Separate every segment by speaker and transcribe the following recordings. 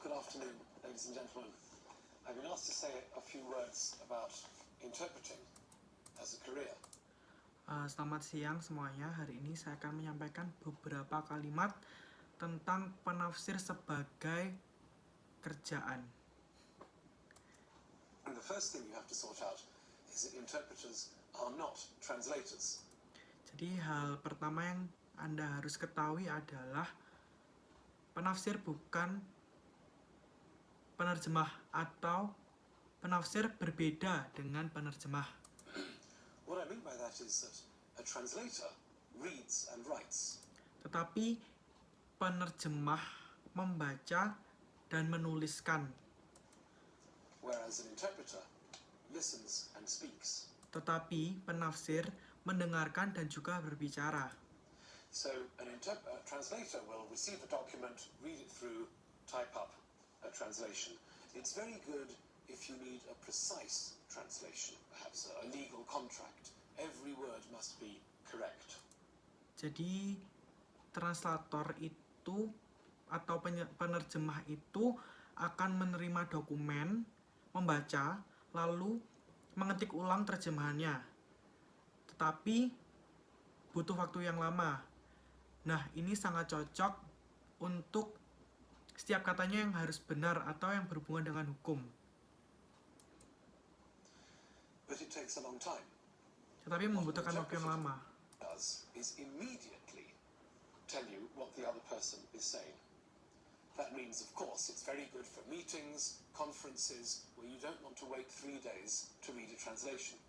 Speaker 1: good afternoon, ladies and gentlemen. I've been asked to say a few words about interpreting as a career.
Speaker 2: Selamat siang semuanya. Hari ini saya akan menyampaikan beberapa kalimat tentang penafsir sebagai kerjaan.
Speaker 1: And the first thing you have to sort out is that interpreters are not translators.
Speaker 2: Jadi hal pertama yang Anda harus ketahui adalah penafsir bukan penerjemah atau penafsir berbeda dengan penerjemah.
Speaker 1: What I mean by that is that a translator reads and writes.
Speaker 2: Tetapi penerjemah membaca dan menuliskan.
Speaker 1: Whereas an interpreter listens and speaks.
Speaker 2: Tetapi penafsir mendengarkan dan juga berbicara.
Speaker 1: So a translator will receive a document, read it through, type up a translation. It's very good if you need a precise translation, perhaps a legal contract. Every word must be correct.
Speaker 2: Jadi translator itu atau penerjemah itu akan menerima dokumen, membaca, lalu mengetik ulang terjemahannya. Tetapi butuh waktu yang lama. Nah, ini sangat cocok untuk setiap katanya yang harus benar atau yang berhubungan dengan hukum.
Speaker 1: But it takes a long time.
Speaker 2: Tetapi membutuhkan waktu yang lama.
Speaker 1: Is immediately tell you what the other person is saying. That means, of course, it's very good for meetings, conferences, where you don't want to wait 3 days to read a translation.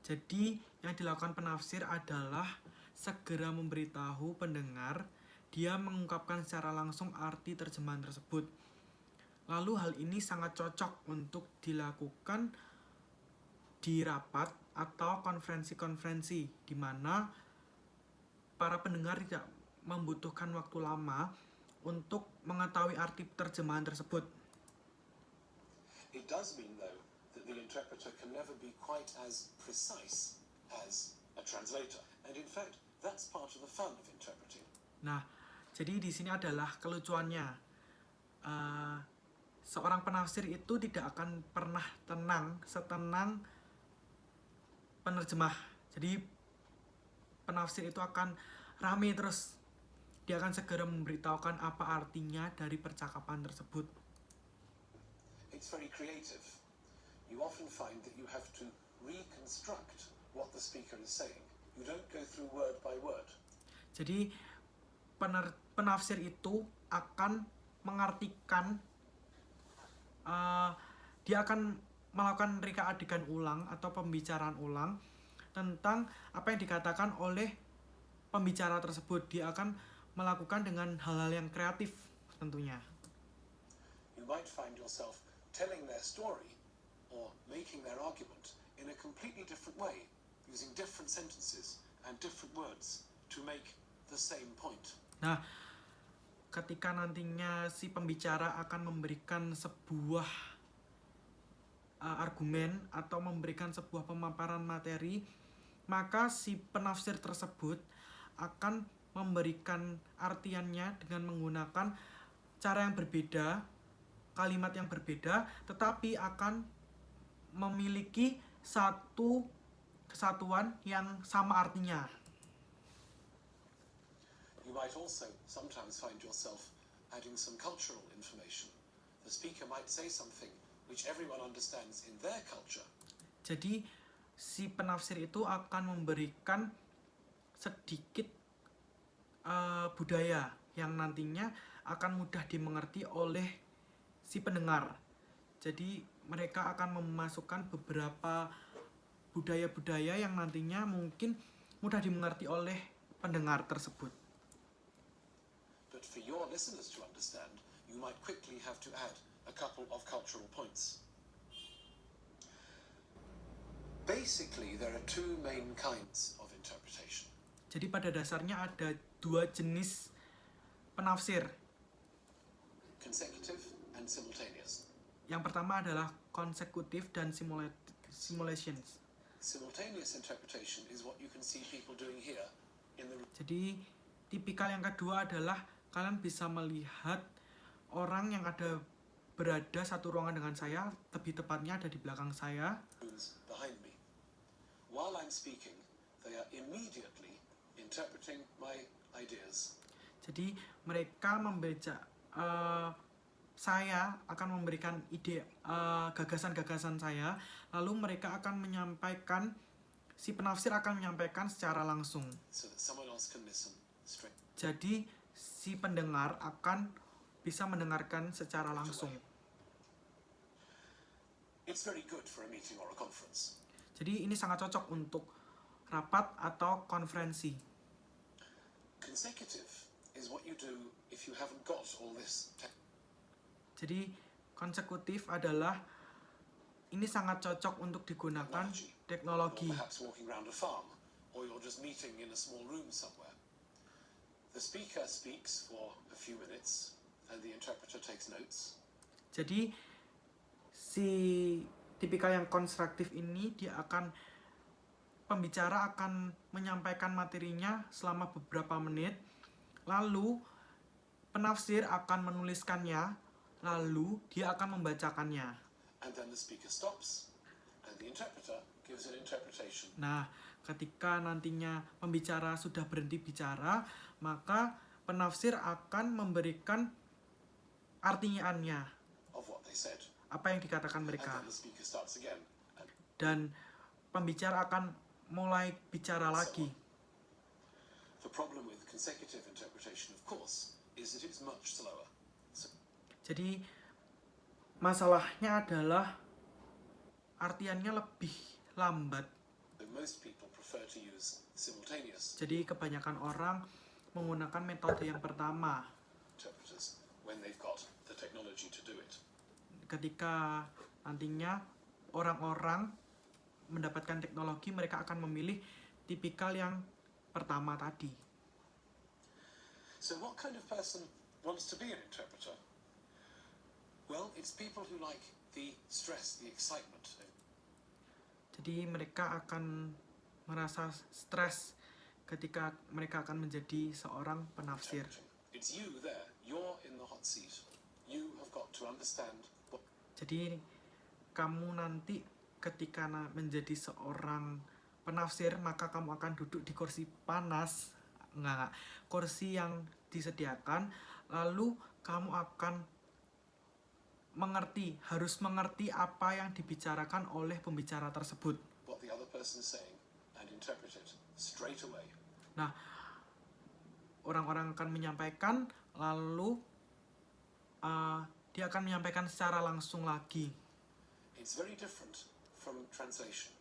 Speaker 2: Jadi, yang dilakukan penafsir adalah segera memberitahu pendengar dia mengungkapkan secara langsung arti terjemahan tersebut. Lalu hal ini sangat cocok untuk dilakukan di rapat atau konferensi-konferensi di mana para pendengar tidak membutuhkan waktu lama untuk mengetahui arti terjemahan tersebut.
Speaker 1: It does mean, though, that the interpreter can never be quite as precise as a translator. And in fact, that's part of the fun of interpreting.
Speaker 2: Nah, jadi di sini adalah kelucuannya. Seorang penafsir itu tidak akan pernah tenang setenang penerjemah. Jadi penafsir itu akan rame terus. Dia akan segera memberitahukan apa artinya dari percakapan tersebut.
Speaker 1: It's very creative. You often find that you have to reconstruct what the speaker is saying. You don't go through word by word.
Speaker 2: Jadi penafsir itu akan mengartikan, dia akan melakukan reka adegan ulang atau pembicaraan ulang tentang apa yang dikatakan oleh pembicara tersebut. Dia akan melakukan dengan hal-hal yang kreatif tentunya.
Speaker 1: You might find yourself telling their story or making their argument in a completely different way, using different sentences and different words to make the same point.
Speaker 2: Nah, ketika nantinya si pembicara akan memberikan sebuah argumen atau memberikan sebuah pemaparan materi, maka si penafsir tersebut akan memberikan artiannya dengan menggunakan cara yang berbeda, kalimat yang berbeda, tetapi akan memiliki satu kesatuan yang sama artinya.
Speaker 1: You might also sometimes find yourself adding some cultural information. The speaker might say something which everyone understands in their culture.
Speaker 2: Jadi si penafsir itu akan memberikan sedikit budaya yang nantinya akan mudah dimengerti oleh si pendengar. Jadi mereka akan memasukkan beberapa budaya-budaya yang nantinya mungkin mudah dimengerti oleh pendengar tersebut.
Speaker 1: But for your listeners to understand, you might quickly have to add a couple of cultural points. Basically, there are two main kinds of interpretation.
Speaker 2: Jadi pada dasarnya ada dua jenis penafsir.
Speaker 1: Consecutive and simultaneous.
Speaker 2: Yang pertama adalah konsekutif dan simulations.
Speaker 1: Simultaneous interpretation is what you can see people doing here in the.
Speaker 2: Jadi tipikal yang kedua adalah kalian bisa melihat orang yang berada satu ruangan dengan saya, lebih tepatnya ada di belakang saya.
Speaker 1: Rooms behind me. While I'm speaking, they are immediately interpreting my ideas.
Speaker 2: Jadi mereka saya akan memberikan ide, gagasan-gagasan saya, lalu mereka akan menyampaikan, si penafsir akan menyampaikan secara langsung.
Speaker 1: So that someone else can listen straight.
Speaker 2: Jadi si pendengar akan bisa mendengarkan secara langsung.
Speaker 1: It's very good for a meeting or a conference.
Speaker 2: Jadi ini sangat cocok untuk rapat atau konferensi.
Speaker 1: Consecutive is what you do if you haven't got all this
Speaker 2: Jadi konsekutif adalah ini sangat cocok untuk digunakan teknologi.
Speaker 1: Or perhaps walking around a farm, or you're just meeting in a small room somewhere. The speaker speaks for a few minutes, and the interpreter takes notes.
Speaker 2: Jadi si tipikal yang konstruktif ini pembicara akan menyampaikan materinya selama beberapa menit, lalu penafsir akan menuliskannya, lalu dia akan membacakannya.
Speaker 1: And then the speaker stops, and the interpreter gives an interpretation.
Speaker 2: Nah, ketika nantinya pembicara sudah berhenti bicara, maka penafsir akan memberikan artiannya,
Speaker 1: Of what they said.
Speaker 2: apa yang dikatakan
Speaker 1: And
Speaker 2: mereka.
Speaker 1: then the speaker starts again. And
Speaker 2: Dan pembicara akan mulai bicara lagi.
Speaker 1: the problem with consecutive interpretation, of course, is that it's much slower. So
Speaker 2: Jadi masalahnya adalah artiannya lebih lambat.
Speaker 1: most people prefer to use simultaneous
Speaker 2: Jadi kebanyakan orang menggunakan metode yang pertama.
Speaker 1: interpreters when they've got the technology to do it.
Speaker 2: Ketika nantinya orang-orang mendapatkan teknologi, mereka akan memilih tipikal yang pertama tadi.
Speaker 1: So what kind of person wants to be an interpreter? Well, it's people who like the stress, the excitement of
Speaker 2: Jadi mereka akan merasa stres ketika mereka akan menjadi seorang penafsir.
Speaker 1: interpreting. It's you there. You're in the hot seat. You have got to understand what
Speaker 2: Jadi kamu nanti ketika menjadi seorang penafsir, maka kamu akan duduk di kursi panas, enggak, kursi yang disediakan, lalu kamu akan harus mengerti apa yang dibicarakan oleh pembicara tersebut.
Speaker 1: the other person is saying and interpret it straight away.
Speaker 2: Nah, orang-orang akan menyampaikan, lalu dia akan menyampaikan secara langsung lagi.
Speaker 1: It's very different from translation.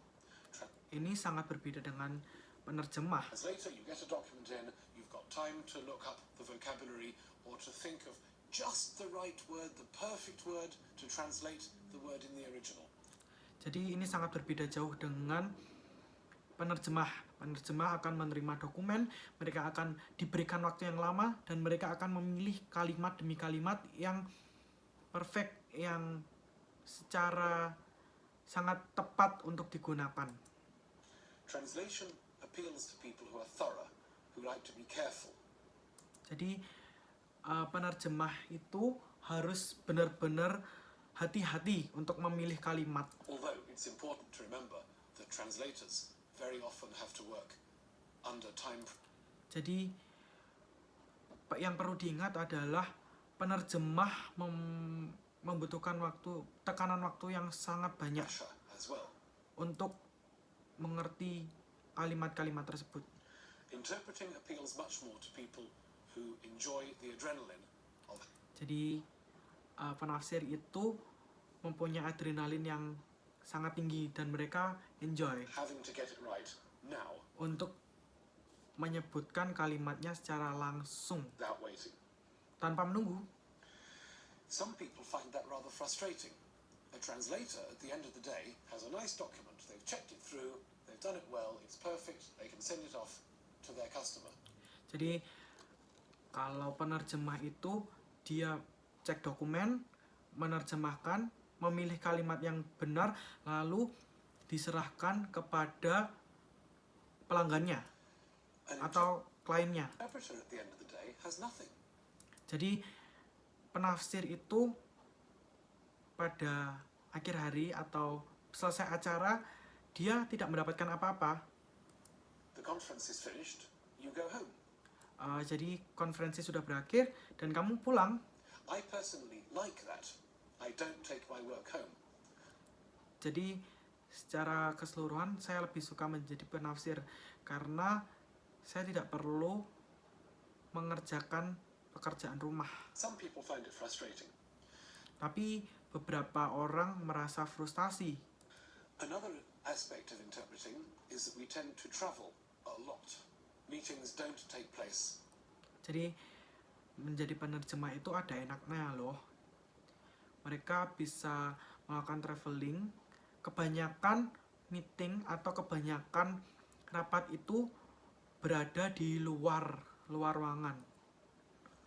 Speaker 2: Ini sangat berbeda dengan penerjemah.
Speaker 1: Translator, you get a document in, you've got time to look up the vocabulary or to think of just the right word, the perfect word to translate the word in the original.
Speaker 2: Jadi ini sangat berbeda jauh dengan penerjemah. Penerjemah akan menerima dokumen, mereka akan diberikan waktu yang lama, dan mereka akan memilih kalimat demi kalimat yang perfect, yang secara sangat tepat untuk digunakan.
Speaker 1: Translation appeals to people who are thorough, who like to be careful.
Speaker 2: Jadi penerjemah itu harus benar-benar hati-hati untuk memilih kalimat.
Speaker 1: Although it's important to remember that translators very often have to work under time
Speaker 2: Jadi yang perlu diingat adalah penerjemah membutuhkan tekanan waktu yang sangat banyak
Speaker 1: pressure as well.
Speaker 2: untuk mengerti kalimat-kalimat tersebut.
Speaker 1: Interpreting appeals much more to people who enjoy the adrenaline of
Speaker 2: Jadi penafsir itu mempunyai adrenalin yang sangat tinggi dan mereka enjoy
Speaker 1: having to get it right now
Speaker 2: untuk menyebutkan kalimatnya secara langsung
Speaker 1: without waiting.
Speaker 2: tanpa menunggu.
Speaker 1: Some people find that rather frustrating. A translator, at the end of the day, has a nice document. They've checked it through, they've done it well, it's perfect, they can send it off to their customer.
Speaker 2: Jadi kalau penerjemah itu dia cek dokumen, menerjemahkan, memilih kalimat yang benar, lalu diserahkan kepada pelanggannya
Speaker 1: An
Speaker 2: atau kliennya.
Speaker 1: interpreter, at the end of the day, has nothing.
Speaker 2: Jadi penafsir itu pada akhir hari atau selesai acara dia tidak mendapatkan apa-apa.
Speaker 1: The conference is finished, you go home.
Speaker 2: Jadi konferensi sudah berakhir dan kamu pulang.
Speaker 1: I personally like that. I don't take my work home.
Speaker 2: Jadi secara keseluruhan saya lebih suka menjadi penafsir karena saya tidak perlu mengerjakan pekerjaan rumah.
Speaker 1: Some people find it frustrating.
Speaker 2: Tapi beberapa orang merasa frustasi.
Speaker 1: Another aspect of interpreting is that we tend to travel a lot. Meetings don't take place.
Speaker 2: Jadi menjadi penerjemah itu ada enaknya loh. Mereka bisa melakukan traveling. Kebanyakan meeting atau kebanyakan rapat itu berada di luar ruangan.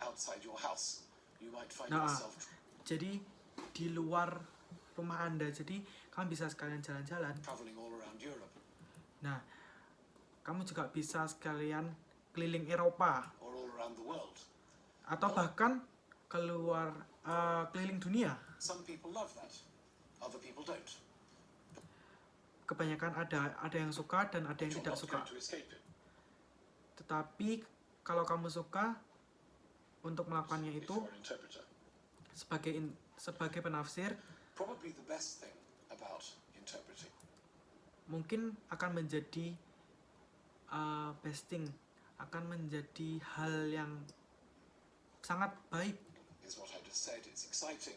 Speaker 1: Outside your house, you might find
Speaker 2: Nah,
Speaker 1: yourself
Speaker 2: jadi di luar rumah Anda. Jadi kamu bisa sekalian jalan-jalan.
Speaker 1: traveling all around Europe
Speaker 2: Nah, kamu juga bisa sekalian keliling Eropa
Speaker 1: or all around the world.
Speaker 2: atau bahkan keluar keliling dunia.
Speaker 1: Some people love that, other people don't.
Speaker 2: Kebanyakan ada yang suka dan ada yang
Speaker 1: You're
Speaker 2: tidak
Speaker 1: not
Speaker 2: suka.
Speaker 1: going to escape it
Speaker 2: Tetapi kalau kamu suka untuk melakukannya
Speaker 1: if
Speaker 2: itu
Speaker 1: you're an interpreter.
Speaker 2: sebagai penafsir,
Speaker 1: Probably the best thing about interpreting
Speaker 2: mungkin akan menjadi best thing, akan menjadi hal yang sangat baik.
Speaker 1: is what I just said. It's exciting,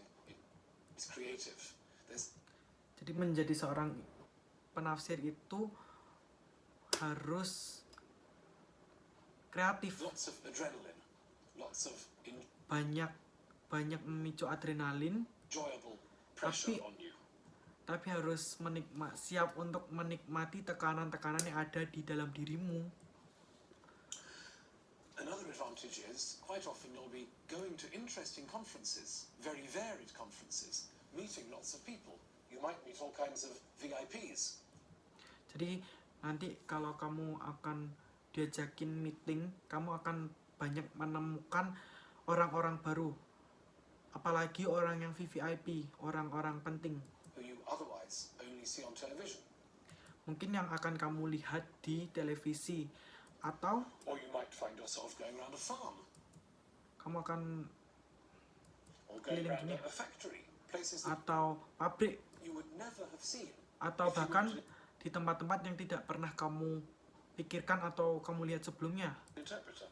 Speaker 1: it's creative. There's
Speaker 2: Jadi menjadi seorang penafsir itu harus kreatif,
Speaker 1: lots of adrenaline, lots of
Speaker 2: banyak memicu adrenalin,
Speaker 1: enjoyable pressure
Speaker 2: Tapi-
Speaker 1: on you.
Speaker 2: tapi harus siap untuk menikmati tekanan-tekanan yang ada di dalam dirimu.
Speaker 1: Another advantage is quite often you'll be going to interesting conferences, very varied conferences, meeting lots of people. You might meet all kinds of VIPs.
Speaker 2: Jadi nanti kalau kamu akan diajakin meeting, kamu akan banyak menemukan orang-orang baru. Apalagi orang yang VVIP, orang-orang penting.
Speaker 1: Who you otherwise only see on television.
Speaker 2: Mungkin yang akan kamu lihat di televisi, atau
Speaker 1: Or you might find yourself going around a farm
Speaker 2: kamu akan
Speaker 1: or going
Speaker 2: Keliling
Speaker 1: around
Speaker 2: dunia.
Speaker 1: a factory, places that
Speaker 2: atau pabrik,
Speaker 1: you would never have seen.
Speaker 2: atau
Speaker 1: if you
Speaker 2: bahkan
Speaker 1: were
Speaker 2: di tempat-tempat yang tidak pernah kamu pikirkan atau kamu lihat sebelumnya.
Speaker 1: an interpreter.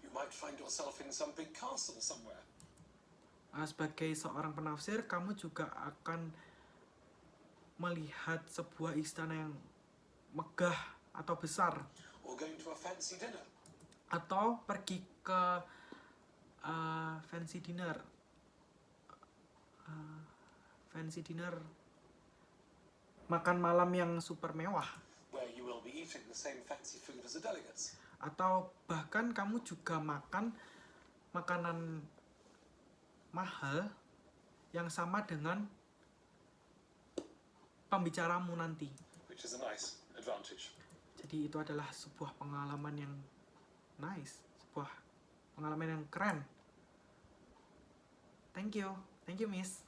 Speaker 1: You might find yourself in some big castle somewhere.
Speaker 2: Sebagai seorang penafsir, kamu juga akan melihat sebuah istana yang megah atau besar,
Speaker 1: Or going to a fancy dinner.
Speaker 2: atau pergi ke fancy dinner. Fancy dinner, makan malam yang super mewah,
Speaker 1: Where you will be eating the same fancy food as the delegates.
Speaker 2: atau bahkan kamu juga makan makanan mahal yang sama dengan pembicaramu nanti.
Speaker 1: Which is a nice advantage.
Speaker 2: Jadi itu adalah sebuah pengalaman yang nice, sebuah pengalaman yang keren. Thank you, Miss.